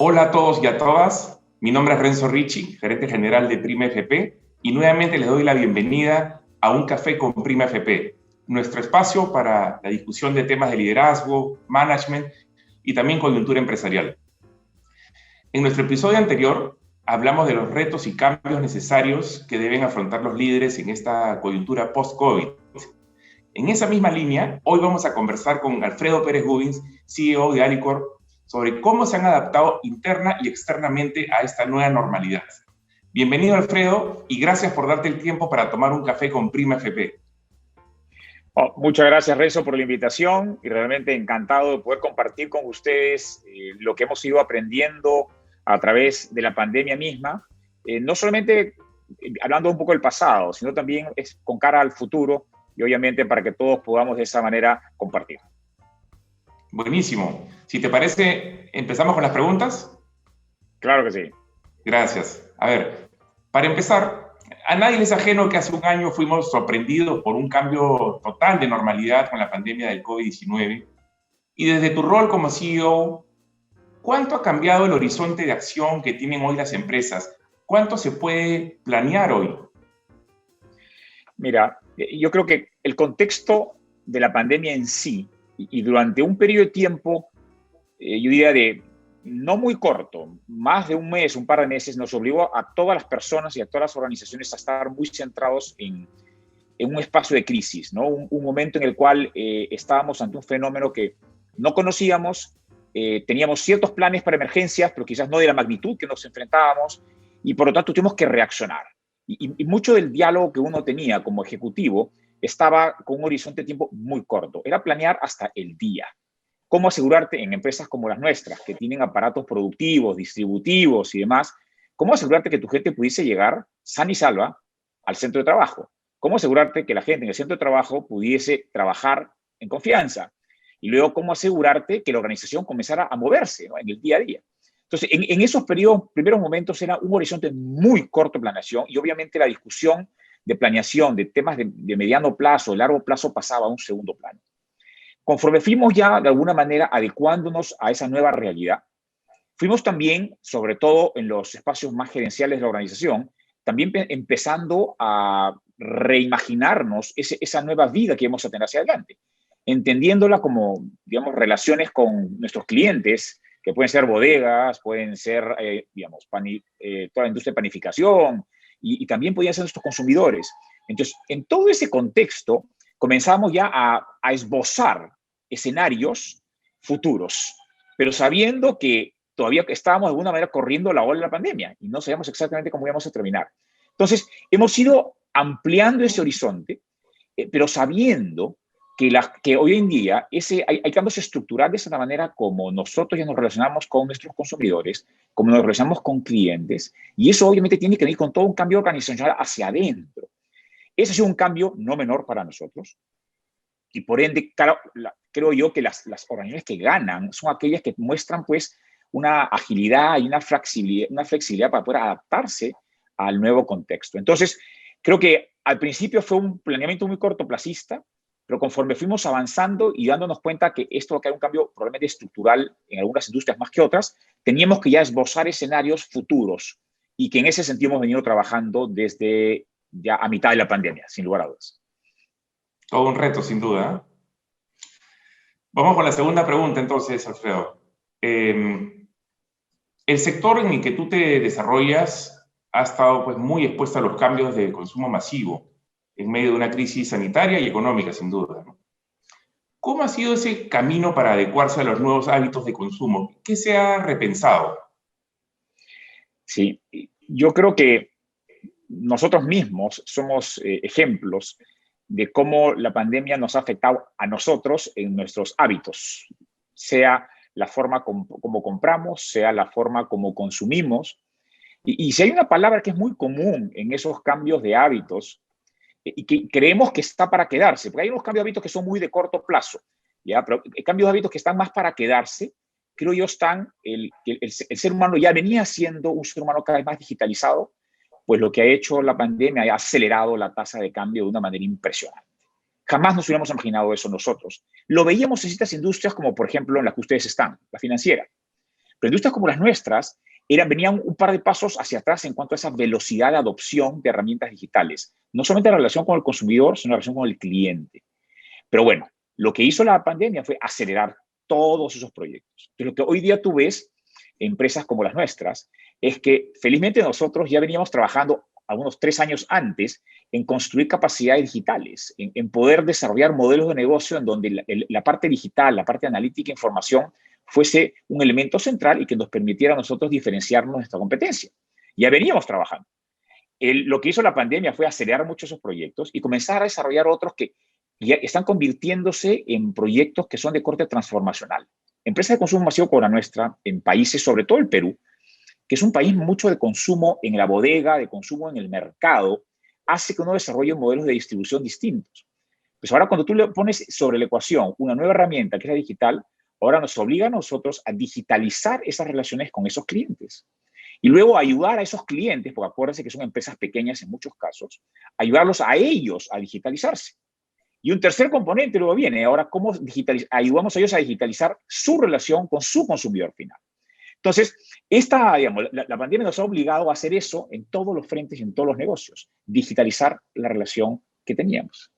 Hola a todos y a todas, mi nombre es Renzo Ricci, gerente general de Prima FP, y nuevamente les doy la bienvenida a Un Café con Prima FP, nuestro espacio para la discusión de temas de liderazgo, management y también coyuntura empresarial. En nuestro episodio anterior hablamos de los retos y cambios necesarios que deben afrontar los líderes en esta coyuntura post-COVID. En esa misma línea, hoy vamos a conversar con Alfredo Pérez Gubins, CEO de Alicorp, sobre cómo se han adaptado interna y externamente a esta nueva normalidad. Bienvenido, Alfredo, y gracias por darte el tiempo para tomar un café con Prima FP. Muchas gracias, Renzo, por la invitación y realmente encantado de poder compartir con ustedes lo que hemos ido aprendiendo a través de la pandemia misma, no solamente hablando un poco del pasado, sino también es con cara al futuro y obviamente para que todos podamos de esa manera compartir. Buenísimo. Si te parece, ¿empezamos con las preguntas? Claro que sí. Gracias. A ver, para empezar, a nadie les es ajeno que hace un año fuimos sorprendidos por un cambio total de normalidad con la pandemia del COVID-19. Y desde tu rol como CEO, ¿cuánto ha cambiado el horizonte de acción que tienen hoy las empresas? ¿Cuánto se puede planear hoy? Mira, yo creo que el contexto de la pandemia en sí y durante un periodo de tiempo, yo diría de no muy corto, más de un mes, un par de meses, nos obligó a todas las personas y a todas las organizaciones a estar muy centrados en un espacio de crisis, ¿no? Un momento en el cual estábamos ante un fenómeno que no conocíamos, teníamos ciertos planes para emergencias, pero quizás no de la magnitud que nos enfrentábamos, y por lo tanto tuvimos que reaccionar. Y mucho del diálogo que uno tenía como ejecutivo estaba con un horizonte de tiempo muy corto. Era planear hasta el día. ¿Cómo asegurarte en empresas como las nuestras, que tienen aparatos productivos, distributivos y demás, cómo asegurarte que tu gente pudiese llegar sana y salva al centro de trabajo? ¿Cómo asegurarte que la gente en el centro de trabajo pudiese trabajar en confianza? Y luego, ¿cómo asegurarte que la organización comenzara a moverse, ¿no?, en el día a día? Entonces, en esos primeros momentos era un horizonte muy corto de planeación y obviamente la discusión de planeación de temas de mediano plazo, de largo plazo, pasaba a un segundo plano. Conforme fuimos ya de alguna manera adecuándonos a esa nueva realidad, fuimos también, sobre todo en los espacios más gerenciales de la organización, también empezando a reimaginarnos esa nueva vida que vamos a tener hacia adelante, entendiéndola como, digamos, relaciones con nuestros clientes, que pueden ser bodegas, pueden ser, digamos, toda la industria de panificación, y también podían ser nuestros consumidores. Entonces, en todo ese contexto, comenzamos ya a esbozar escenarios futuros, pero sabiendo que todavía estábamos de alguna manera corriendo la ola de la pandemia y no sabíamos exactamente cómo íbamos a terminar. Entonces, hemos ido ampliando ese horizonte, pero sabiendo que hoy en día hay cambios estructurales en la manera como nosotros ya nos relacionamos con nuestros consumidores, como nos relacionamos con clientes, y eso obviamente tiene que venir con todo un cambio organizacional hacia adentro. Ese ha sido un cambio no menor para nosotros, y por ende, claro, creo yo que las organizaciones que ganan son aquellas que muestran pues una agilidad y una flexibilidad para poder adaptarse al nuevo contexto. Entonces, creo que al principio fue un planeamiento muy cortoplacista, pero conforme fuimos avanzando y dándonos cuenta que esto va a caer un cambio probablemente estructural en algunas industrias más que otras, teníamos que ya esbozar escenarios futuros y que en ese sentido hemos venido trabajando desde ya a mitad de la pandemia, sin lugar a dudas. Todo un reto, sin duda. Vamos con la segunda pregunta, entonces, Alfredo. El sector en el que tú te desarrollas ha estado pues, muy expuesto a los cambios de consumo masivo en medio de una crisis sanitaria y económica, sin duda, ¿no? ¿Cómo ha sido ese camino para adecuarse a los nuevos hábitos de consumo? ¿Qué se ha repensado? Sí, yo creo que nosotros mismos somos ejemplos de cómo la pandemia nos ha afectado a nosotros en nuestros hábitos, sea la forma como compramos, sea la forma como consumimos. Y si hay una palabra que es muy común en esos cambios de hábitos y que creemos que está para quedarse, porque hay unos cambios de hábitos que son muy de corto plazo, ¿ya? Pero cambios de hábitos que están más para quedarse, creo yo, están el ser humano ya venía siendo un ser humano cada vez más digitalizado, pues lo que ha hecho la pandemia ha acelerado la tasa de cambio de una manera impresionante. Jamás nos hubiéramos imaginado eso nosotros. Lo veíamos en ciertas industrias como, por ejemplo, en la que ustedes están, la financiera. Pero industrias como las nuestras venían un par de pasos hacia atrás en cuanto a esa velocidad de adopción de herramientas digitales. No solamente la relación con el consumidor, sino la relación con el cliente. Pero bueno, lo que hizo la pandemia fue acelerar todos esos proyectos. Entonces, lo que hoy día tú ves en empresas como las nuestras es que felizmente nosotros ya veníamos trabajando algunos 3 años antes en construir capacidades digitales, en poder desarrollar modelos de negocio en donde la parte digital, la parte analítica, información, fuese un elemento central y que nos permitiera a nosotros diferenciarnos de nuestra competencia. Ya veníamos trabajando. Lo que hizo la pandemia fue acelerar muchos esos proyectos y comenzar a desarrollar otros que ya están convirtiéndose en proyectos que son de corte transformacional. Empresas de consumo masivo como la nuestra, en países, sobre todo el Perú, que es un país mucho de consumo en la bodega, de consumo en el mercado, hace que uno desarrolle modelos de distribución distintos. Pues ahora cuando tú le pones sobre la ecuación una nueva herramienta que es la digital, ahora nos obliga a nosotros a digitalizar esas relaciones con esos clientes. Y luego ayudar a esos clientes, porque acuérdense que son empresas pequeñas en muchos casos, ayudarlos a ellos a digitalizarse. Y un tercer componente luego viene, ahora, ¿cómo ayudamos a ellos a digitalizar su relación con su consumidor final? Entonces, la pandemia nos ha obligado a hacer eso en todos los frentes y en todos los negocios, digitalizar la relación que teníamos.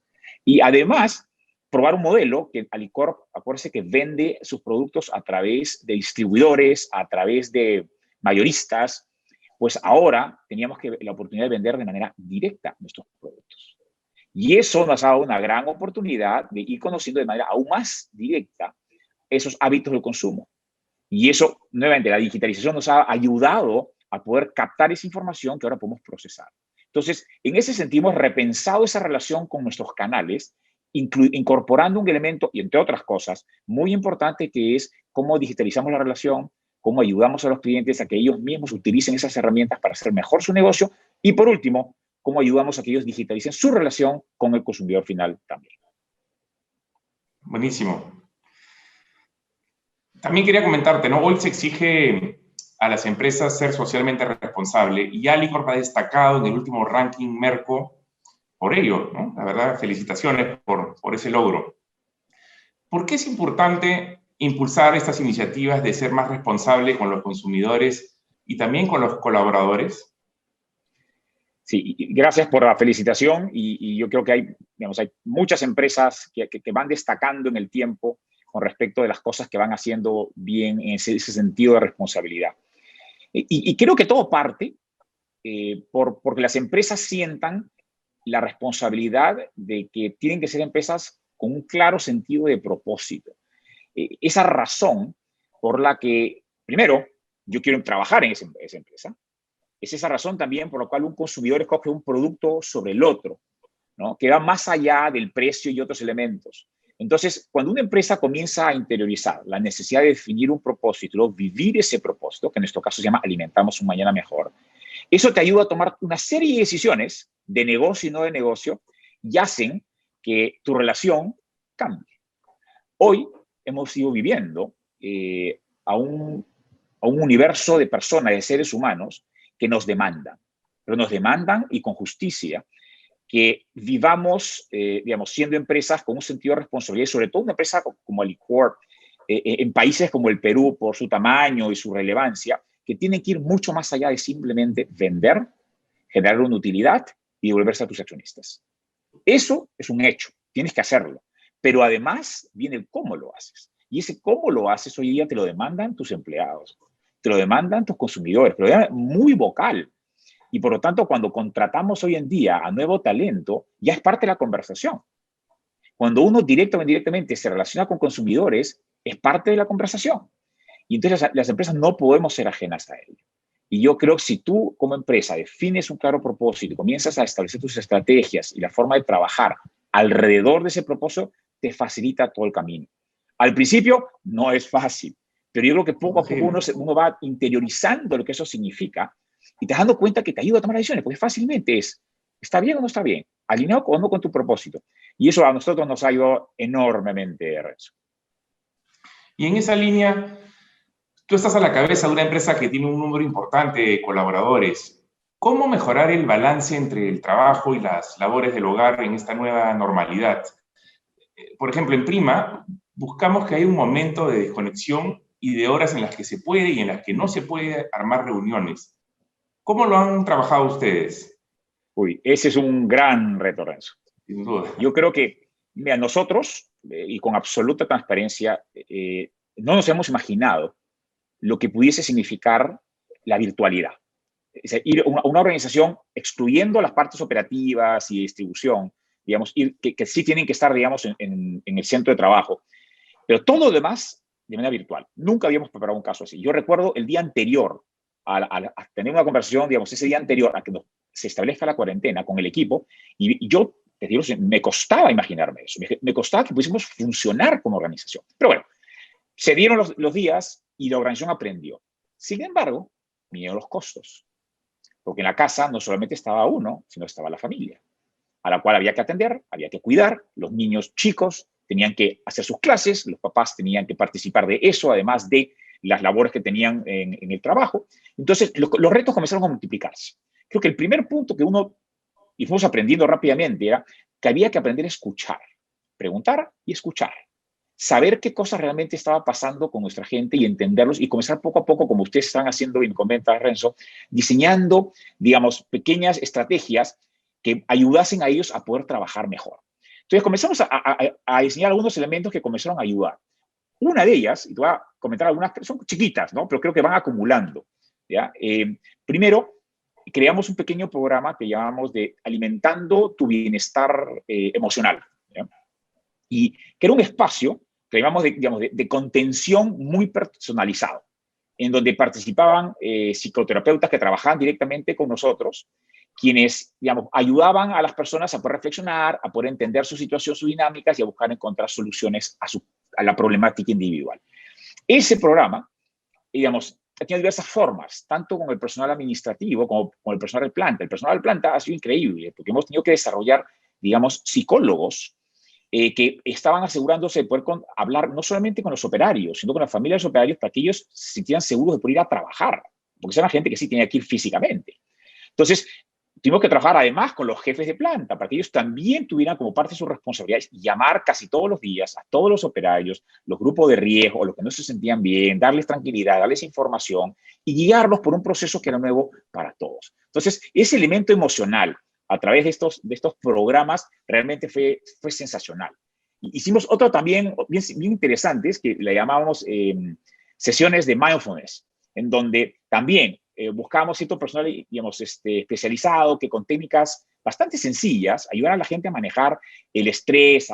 Y además, probar un modelo que Alicorp, acuérdense que vende sus productos a través de distribuidores, a través de mayoristas, pues ahora teníamos la oportunidad de vender de manera directa nuestros productos. Y eso nos ha dado una gran oportunidad de ir conociendo de manera aún más directa esos hábitos de consumo. Y eso, nuevamente, la digitalización nos ha ayudado a poder captar esa información que ahora podemos procesar. Entonces, en ese sentido, hemos repensado esa relación con nuestros canales, incorporando un elemento, y entre otras cosas, muy importante, que es cómo digitalizamos la relación, cómo ayudamos a los clientes a que ellos mismos utilicen esas herramientas para hacer mejor su negocio, y por último, cómo ayudamos a que ellos digitalicen su relación con el consumidor final también. Buenísimo. También quería comentarte, ¿no? Hoy se exige a las empresas ser socialmente responsable y Alicorp ha destacado en el último ranking Merco por ello, ¿no? La verdad, felicitaciones por ese logro. ¿Por qué es importante impulsar estas iniciativas de ser más responsable con los consumidores y también con los colaboradores? Sí, gracias por la felicitación y yo creo que hay muchas empresas que van destacando en el tiempo con respecto de las cosas que van haciendo bien en ese sentido de responsabilidad. Y creo que todo parte porque las empresas sientan la responsabilidad de que tienen que ser empresas con un claro sentido de propósito. Esa razón por la que, primero, yo quiero trabajar en esa empresa. Es esa razón también por la cual un consumidor escoge un producto sobre el otro, ¿no? Que va más allá del precio y otros elementos. Entonces, cuando una empresa comienza a interiorizar la necesidad de definir un propósito, vivir ese propósito, que en nuestro caso se llama Alimentamos un Mañana Mejor, eso te ayuda a tomar una serie de decisiones de negocio y no de negocio y hacen que tu relación cambie. Hoy hemos ido viviendo a un universo de personas, de seres humanos, que nos demandan, pero nos demandan y con justicia que vivamos, siendo empresas con un sentido de responsabilidad, y sobre todo una empresa como Alicorp, en países como el Perú, por su tamaño y su relevancia, que tienen que ir mucho más allá de simplemente vender, generar una utilidad y devolverse a tus accionistas. Eso es un hecho, tienes que hacerlo, pero además viene el cómo lo haces. Y ese cómo lo haces hoy día te lo demandan tus empleados, te lo demandan tus consumidores, pero es muy vocal. Y por lo tanto, cuando contratamos hoy en día a nuevo talento, ya es parte de la conversación. Cuando uno directo o indirectamente se relaciona con consumidores, es parte de la conversación. Y entonces las empresas no podemos ser ajenas a ello. Y yo creo que si tú como empresa defines un claro propósito y comienzas a establecer tus estrategias y la forma de trabajar alrededor de ese propósito, te facilita todo el camino. Al principio no es fácil, pero yo creo que poco a poco uno va interiorizando lo que eso significa y te das dando cuenta que te ayuda a tomar decisiones, porque fácilmente ¿está bien o no está bien? ¿Alineado o no con tu propósito? Y eso a nosotros nos ha ayudado enormemente, Renzo. Y en esa línea, tú estás a la cabeza de una empresa que tiene un número importante de colaboradores. ¿Cómo mejorar el balance entre el trabajo y las labores del hogar en esta nueva normalidad? Por ejemplo, en Prima, buscamos que haya un momento de desconexión y de horas en las que se puede y en las que no se puede armar reuniones. ¿Cómo lo han trabajado ustedes? Uy, ese es un gran reto, Renzo. Sin duda. Yo creo que, mira, nosotros, y con absoluta transparencia, no nos hemos imaginado lo que pudiese significar la virtualidad. Es decir, ir a una organización excluyendo las partes operativas y distribución, digamos, que sí tienen que estar, digamos, en el centro de trabajo, pero todo lo demás de manera virtual. Nunca habíamos preparado un caso así. Yo recuerdo el día anterior a tener una conversación, digamos, ese día anterior a que se establezca la cuarentena con el equipo, y yo, te digo, me costaba imaginarme eso, me costaba que pudiésemos funcionar como organización. Pero bueno, se dieron los días y la organización aprendió. Sin embargo, vinieron los costos, porque en la casa no solamente estaba uno, sino estaba la familia, a la cual había que atender, había que cuidar, los niños chicos tenían que hacer sus clases, los papás tenían que participar de eso, además de las labores que tenían en el trabajo. Entonces, los retos comenzaron a multiplicarse. Creo que el primer punto que y fuimos aprendiendo rápidamente, era que había que aprender a escuchar, preguntar y escuchar. Saber qué cosas realmente estaba pasando con nuestra gente y entenderlos y comenzar poco a poco, como ustedes están haciendo y me comenta Renzo, diseñando, digamos, pequeñas estrategias que ayudasen a ellos a poder trabajar mejor. Entonces comenzamos a diseñar algunos elementos que comenzaron a ayudar. Una de ellas, y te voy a comentar algunas que son chiquitas, ¿no? Pero creo que van acumulando, ¿ya? Primero, creamos un pequeño programa que llamamos de Alimentando tu Bienestar Emocional, ¿ya? Y que era un espacio que llamamos de contención muy personalizado, en donde participaban psicoterapeutas que trabajaban directamente con nosotros, quienes, digamos, ayudaban a las personas a poder reflexionar, a poder entender su situación, sus dinámicas y a buscar encontrar soluciones a la problemática individual. Ese programa, digamos, tiene diversas formas, tanto con el personal administrativo como con el personal de planta. El personal de planta ha sido increíble porque hemos tenido que desarrollar, digamos, psicólogos que estaban asegurándose de poder hablar no solamente con los operarios, sino con las familias de los operarios para que ellos se sintieran seguros de poder ir a trabajar, porque era gente que sí tenía que ir físicamente. Entonces, tuvimos que trabajar además con los jefes de planta para que ellos también tuvieran como parte de sus responsabilidades llamar casi todos los días a todos los operarios, los grupos de riesgo, los que no se sentían bien, darles tranquilidad, darles información y guiarlos por un proceso que era nuevo para todos. Entonces, ese elemento emocional a través de estos programas realmente fue sensacional. Hicimos otro también bien interesantes que le llamábamos sesiones de mindfulness, en donde también buscábamos cierto personal, digamos, especializado que con técnicas bastante sencillas ayudara a la gente a manejar el estrés,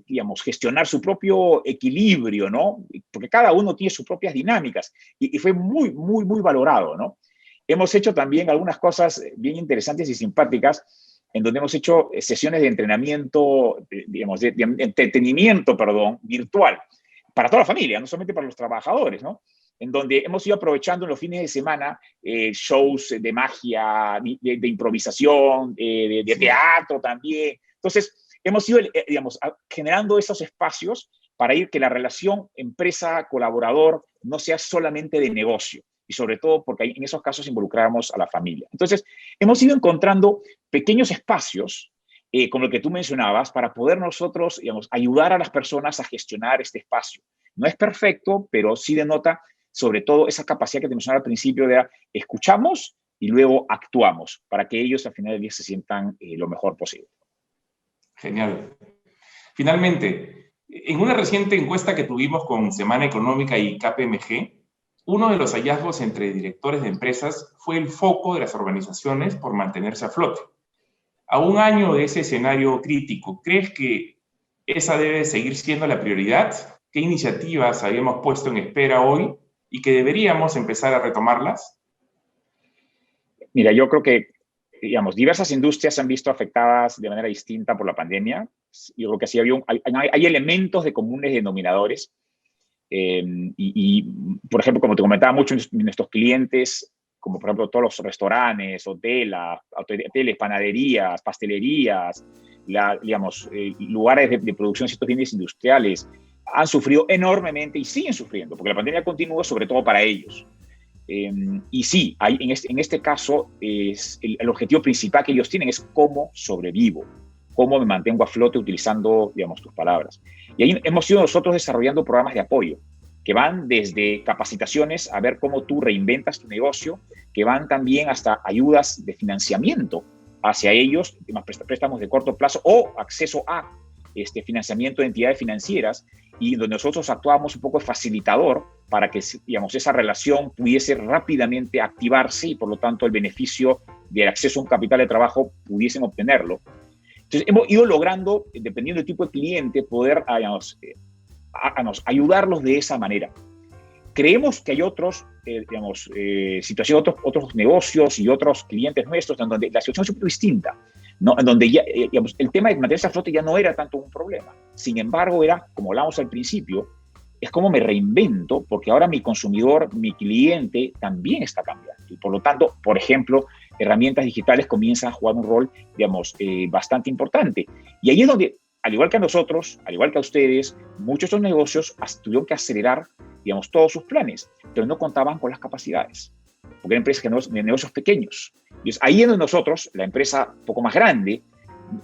digamos, gestionar su propio equilibrio, ¿no? Porque cada uno tiene sus propias dinámicas y fue muy, muy, muy valorado, ¿no? Hemos hecho también algunas cosas bien interesantes y simpáticas en donde hemos hecho sesiones de entrenamiento, digamos, de entretenimiento, perdón, virtual, para toda la familia, no solamente para los trabajadores, ¿no? En donde hemos ido aprovechando en los fines de semana shows de magia, de improvisación, de teatro también. Entonces, hemos ido, digamos, generando esos espacios para ir que la relación empresa-colaborador no sea solamente de negocio, y sobre todo porque en esos casos involucramos a la familia. Entonces, hemos ido encontrando pequeños espacios, como el que tú mencionabas, para poder nosotros, digamos, ayudar a las personas a gestionar este espacio. No es perfecto, pero sí denota sobre todo esa capacidad que te mencionaba al principio de escuchamos y luego actuamos para que ellos al final del día se sientan lo mejor posible. Genial. Finalmente, en una reciente encuesta que tuvimos con Semana Económica y KPMG, uno de los hallazgos entre directores de empresas fue el foco de las organizaciones por mantenerse a flote. A un año de ese escenario crítico, ¿crees que esa debe seguir siendo la prioridad? ¿Qué iniciativas habíamos puesto en espera hoy y que deberíamos empezar a retomarlas? Mira, yo creo que, digamos, diversas industrias se han visto afectadas de manera distinta por la pandemia. Yo creo que sí hay elementos de comunes denominadores. Por ejemplo, como te comentaba, muchos de nuestros clientes, como por ejemplo todos los restaurantes, hoteles, panaderías, pastelerías, digamos, lugares de producción de ciertos bienes industriales, han sufrido enormemente y siguen sufriendo, porque la pandemia continúa sobre todo para ellos. Y sí, en este caso, el objetivo principal que ellos tienen es cómo sobrevivo, cómo me mantengo a flote utilizando, digamos, tus palabras. Y ahí hemos ido nosotros desarrollando programas de apoyo. que van desde capacitaciones a ver cómo tú reinventas tu negocio, que van también hasta ayudas de financiamiento hacia ellos, préstamos de corto plazo o acceso a financiamiento de entidades financieras, y donde nosotros actuamos un poco de facilitador para que, digamos, esa relación pudiese rápidamente activarse y por lo tanto el beneficio del acceso a un capital de trabajo pudiesen obtenerlo. Entonces hemos ido logrando, dependiendo del tipo de cliente, poder ayudarlos de esa manera. Creemos que hay otros, situaciones, otros negocios y otros clientes nuestros en donde la situación es súper distinta, ¿no? En donde ya, el tema de mantenerse a flote ya no era tanto un problema. Sin embargo, era, como hablábamos al principio, es como me reinvento, porque ahora mi consumidor, mi cliente, también está cambiando. Y por lo tanto, por ejemplo, herramientas digitales comienzan a jugar un rol, bastante importante. Y ahí es donde, al igual que a nosotros, al igual que a ustedes, muchos de estos negocios tuvieron que acelerar, todos sus planes, pero no contaban con las capacidades, porque eran empresas de negocios pequeños. Entonces, ahí es donde nosotros, la empresa un poco más grande,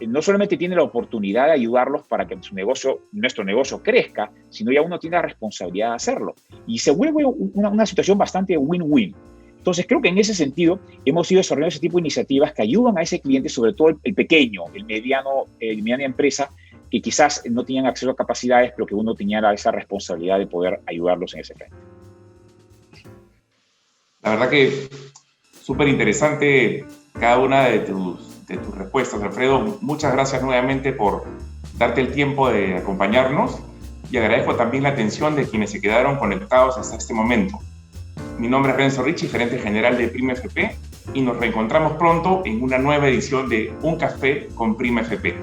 no solamente tiene la oportunidad de ayudarlos para que nuestro negocio crezca, sino ya uno tiene la responsabilidad de hacerlo. Y se vuelve una situación bastante win-win. Entonces, creo que en ese sentido hemos ido desarrollando ese tipo de iniciativas que ayudan a ese cliente, sobre todo el pequeño, el mediana empresa, que quizás no tenían acceso a capacidades, pero que uno tenía esa responsabilidad de poder ayudarlos en ese frente. La verdad que súper interesante cada una de tus respuestas, Alfredo. Muchas gracias nuevamente por darte el tiempo de acompañarnos y agradezco también la atención de quienes se quedaron conectados hasta este momento. Mi nombre es Renzo Richie, gerente general de Prima FP, y nos reencontramos pronto en una nueva edición de Un Café con Prima FP.